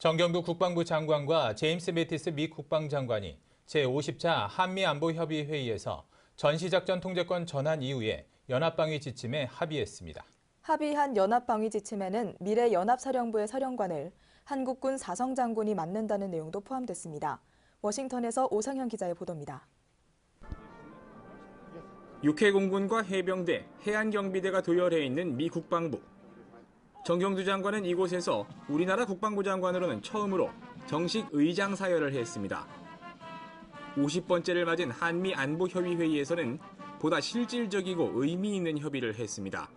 정경두 국방부 장관과 제임스 매티스 미 국방장관이 제50차 한미안보협의회의에서 전시작전 통제권 전환 이후에 연합방위 지침에 합의했습니다. 합의한 연합방위 지침에는 미래 연합사령부의 사령관을 한국군 사성장군이 맡는다는 내용도 포함됐습니다. 워싱턴에서 오상현 기자의 보도입니다. 육해공군과 해병대, 해안경비대가 도열해 있는 미 국방부. 정경두 장관은 이곳에서 우리나라 국방부 장관으로는 처음으로 정식 의장 사열을 했습니다. 50번째를 맞은 한미 안보협의회의에서는 보다 실질적이고 의미 있는 협의를 했습니다.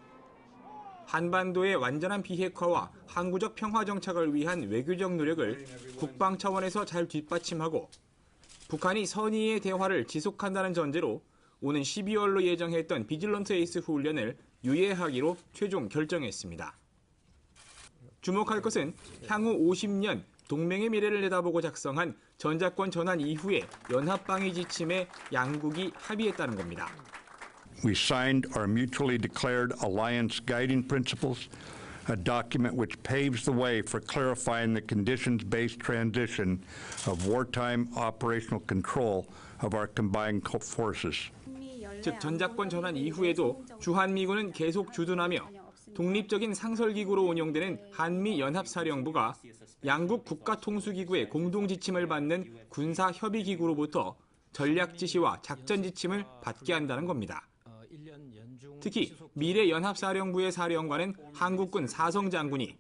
한반도의 완전한 비핵화와 항구적 평화 정착을 위한 외교적 노력을 국방 차원에서 잘 뒷받침하고 북한이 선의의 대화를 지속한다는 전제로 오는 12월로 예정했던 비질런트 에이스 훈련을 유예하기로 최종 결정했습니다. 주목할 것은 향후 50년 동맹의 미래를 내다보고 작성한 전작권 전환 이후의 연합방위 지침에 양국이 합의했다는 겁니다. We signed our mutually declared alliance guiding principles, a document which paves the way for clarifying the conditions-based transition of wartime operational control of our combined forces. 즉 전작권 전환 이후에도 주한미군은 계속 주둔하며 독립적인 상설기구로 운영되는 한미연합사령부가 양국 국가통수기구의 공동지침을 받는 군사협의기구로부터 전략지시와 작전지침을 받게 한다는 겁니다. 특히 미래연합사령부의 사령관은 한국군 사성장군이,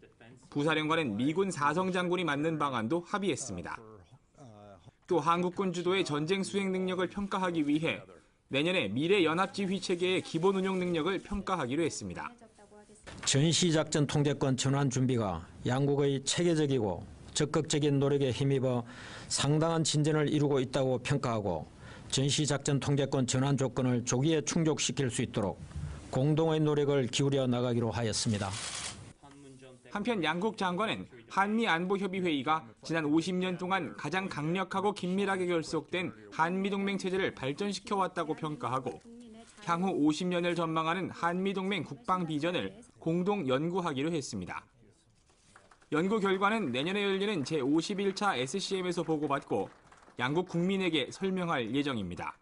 부사령관은 미군 사성장군이 맡는 방안도 합의했습니다. 또 한국군 주도의 전쟁 수행 능력을 평가하기 위해 내년에 미래연합지휘체계의 기본 운용 능력을 평가하기로 했습니다. 전시작전 통제권 전환 준비가 양국의 체계적이고 적극적인 노력에 힘입어 상당한 진전을 이루고 있다고 평가하고 전시작전 통제권 전환 조건을 조기에 충족시킬 수 있도록 공동의 노력을 기울여 나가기로 하였습니다. 한편 양국 장관은 한미안보협의회의가 지난 50년 동안 가장 강력하고 긴밀하게 결속된 한미동맹 체제를 발전시켜왔다고 평가하고 향후 50년을 전망하는 한미동맹 국방 비전을 공동 연구하기로 했습니다. 연구 결과는 내년에 열리는 제51차 SCM에서 보고받고 양국 국민에게 설명할 예정입니다.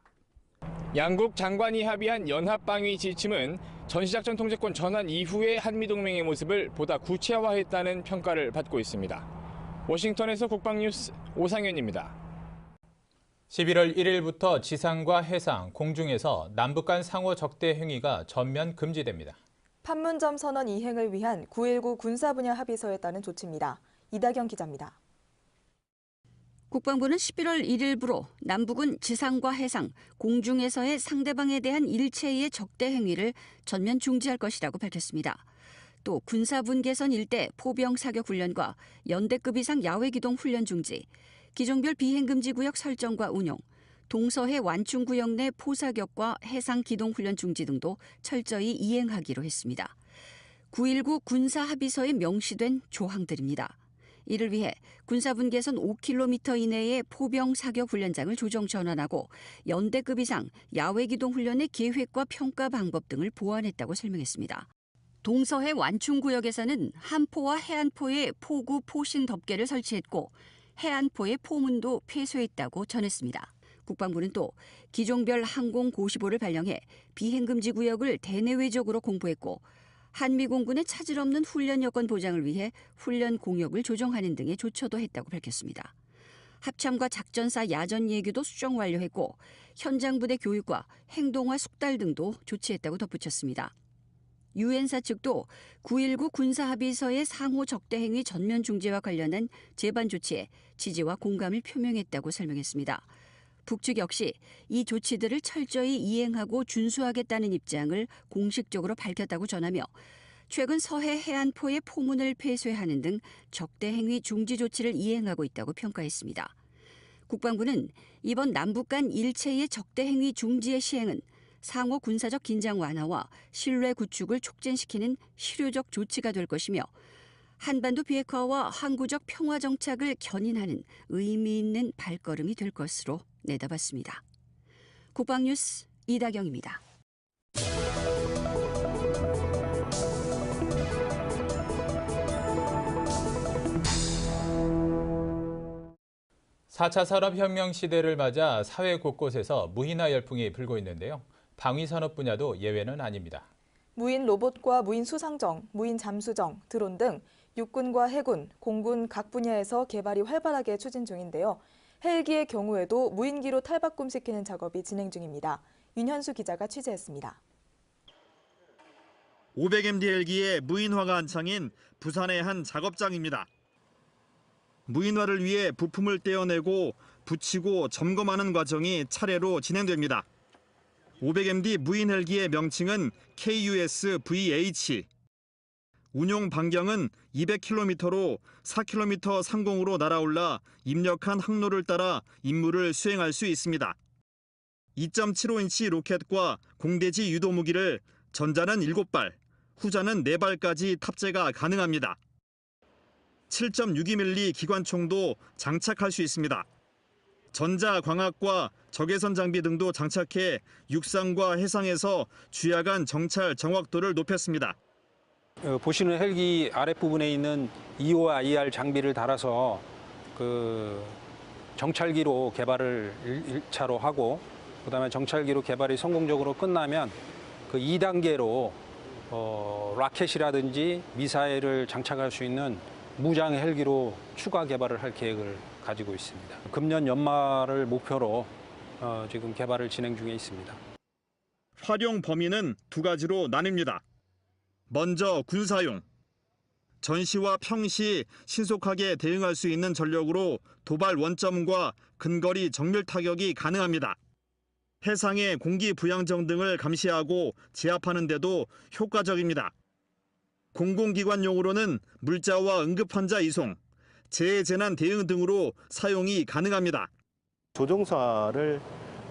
양국 장관이 합의한 연합방위 지침은 전시작전 통제권 전환 이후의 한미동맹의 모습을 보다 구체화했다는 평가를 받고 있습니다. 워싱턴에서 국방뉴스 오상현입니다. 11월 1일부터 지상과 해상, 공중에서 남북 간 상호 적대 행위가 전면 금지됩니다. 판문점 선언 이행을 위한 9.19 군사 분야 합의서에 따른 조치입니다. 이다경 기자입니다. 국방부는 11월 1일부로 남북은 지상과 해상, 공중에서의 상대방에 대한 일체의 적대 행위를 전면 중지할 것이라고 밝혔습니다. 또 군사분 개선 일대 포병 사격 훈련과 연대급 이상 야외 기동 훈련 중지, 기종별 비행금지 구역 설정과 운용, 동서해 완충 구역 내 포사격과 해상 기동 훈련 중지 등도 철저히 이행하기로 했습니다. 9.19 군사 합의서에 명시된 조항들입니다. 이를 위해 군사분 개선 5km 이내의 포병 사격 훈련장을 조정 전환하고 연대급 이상 야외 기동 훈련의 계획과 평가 방법 등을 보완했다고 설명했습니다. 동서해 완충 구역에서는 함포와 해안포에 포구 포신 덮개를 설치했고 해안포의 포문도 폐쇄했다고 전했습니다. 국방부는 또 기종별 항공 고시보를 발령해 비행금지 구역을 대내외적으로 공포했고 한미공군의 차질 없는 훈련 여건 보장을 위해 훈련 공역을 조정하는 등의 조처도 했다고 밝혔습니다. 합참과 작전사 야전 예규도 수정 완료했고 현장 부대 교육과 행동화 숙달 등도 조치했다고 덧붙였습니다. 유엔사 측도 9.19 군사합의서의 상호 적대 행위 전면 중지와 관련한 제반 조치에 지지와 공감을 표명했다고 설명했습니다. 북측 역시 이 조치들을 철저히 이행하고 준수하겠다는 입장을 공식적으로 밝혔다고 전하며 최근 서해 해안포의 포문을 폐쇄하는 등 적대 행위 중지 조치를 이행하고 있다고 평가했습니다. 국방부는 이번 남북 간 일체의 적대 행위 중지의 시행은 상호 군사적 긴장 완화와 신뢰 구축을 촉진시키는 실효적 조치가 될 것이며 한반도 비핵화와 항구적 평화 정착을 견인하는 의미 있는 발걸음이 될 것으로 내다봤습니다. 국방뉴스 이다경입니다. 4차 산업혁명 시대를 맞아 사회 곳곳에서 무인화 열풍이 불고 있는데요. 방위산업 분야도 예외는 아닙니다. 무인 로봇과 무인 수상정, 무인 잠수정, 드론 등 육군과 해군, 공군 각 분야에서 개발이 활발하게 추진 중인데요. 헬기의 경우에도 무인기로 탈바꿈시키는 작업이 진행 중입니다. 윤현수 기자가 취재했습니다. 500MD 헬기의 무인화가 한창인 부산의 한 작업장입니다. 무인화를 위해 부품을 떼어내고 붙이고 점검하는 과정이 차례로 진행됩니다. 500MD 무인 헬기의 명칭은 KUS-VH. 운용 반경은 200km로 4km 상공으로 날아올라 입력한 항로를 따라 임무를 수행할 수 있습니다. 2.75인치 로켓과 공대지 유도 무기를 전자는 7발, 후자는 4발까지 탑재가 가능합니다. 7.62mm 기관총도 장착할 수 있습니다. 전자광학과 적외선 장비 등도 장착해 육상과 해상에서 주야간 정찰 정확도를 높였습니다. 보시는 헬기 아랫부분에 있는 EOIR 장비를 달아서 정찰기로 개발을 1차로 하고 그다음에 정찰기로 개발이 성공적으로 끝나면 2단계로 라켓이라든지 미사일을 장착할 수 있는 무장 헬기로 추가 개발을 할 계획을 가지고 있습니다. 금년 연말을 목표로 지금 개발을 진행 중에 있습니다. 활용 범위는 2가지로 나뉩니다. 먼저 군사용. 전시와 평시 신속하게 대응할 수 있는 전력으로 도발 원점과 근거리 정밀 타격이 가능합니다. 해상의 공기 부양정 등을 감시하고 제압하는 데도 효과적입니다. 공공기관용으로는 물자와 응급환자 이송, 재해재난 대응 등으로 사용이 가능합니다. 조종사를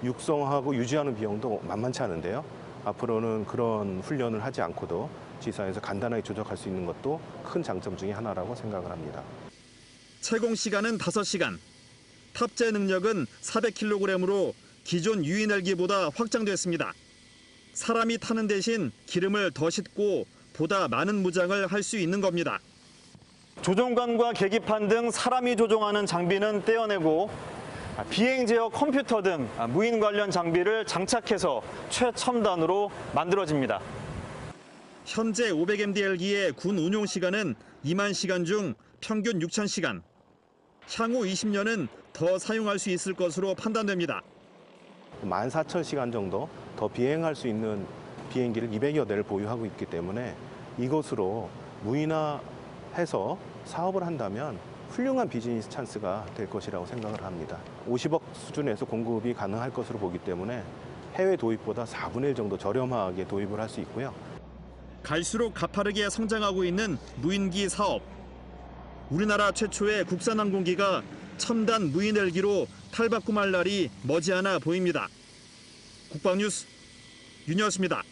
육성하고 유지하는 비용도 만만치 않은데요. 앞으로는 그런 훈련을 하지 않고도 지상에서 간단하게 조작할 수 있는 것도 큰 장점 중에 하나라고 생각을 합니다. 채공 시간은 5시간, 탑재 능력은 400kg으로 기존 유인 헬기보다 확장됐습니다. 사람이 타는 대신 기름을 더 싣고 보다 많은 무장을 할 수 있는 겁니다. 조종관과 계기판 등 사람이 조종하는 장비는 떼어내고 비행 제어 컴퓨터 등 무인 관련 장비를 장착해서 최첨단으로 만들어집니다. 현재 500MD 헬기의 군 운용 시간은 2만 시간 중 평균 6,000시간. 향후 20년은 더 사용할 수 있을 것으로 판단됩니다. 14,000시간 정도 더 비행할 수 있는 비행기를 200여 대를 보유하고 있기 때문에 이것으로 무인화해서 사업을 한다면 훌륭한 비즈니스 찬스가 될 것이라고 생각을 합니다. 50억 수준에서 공급이 가능할 것으로 보기 때문에 해외 도입보다 4분의 1 정도 저렴하게 도입을 할 수 있고요. 갈수록 가파르게 성장하고 있는 무인기 사업. 우리나라 최초의 국산 항공기가 첨단 무인 헬기로 탈바꿈할 날이 머지않아 보입니다. 국방뉴스 윤여수입니다.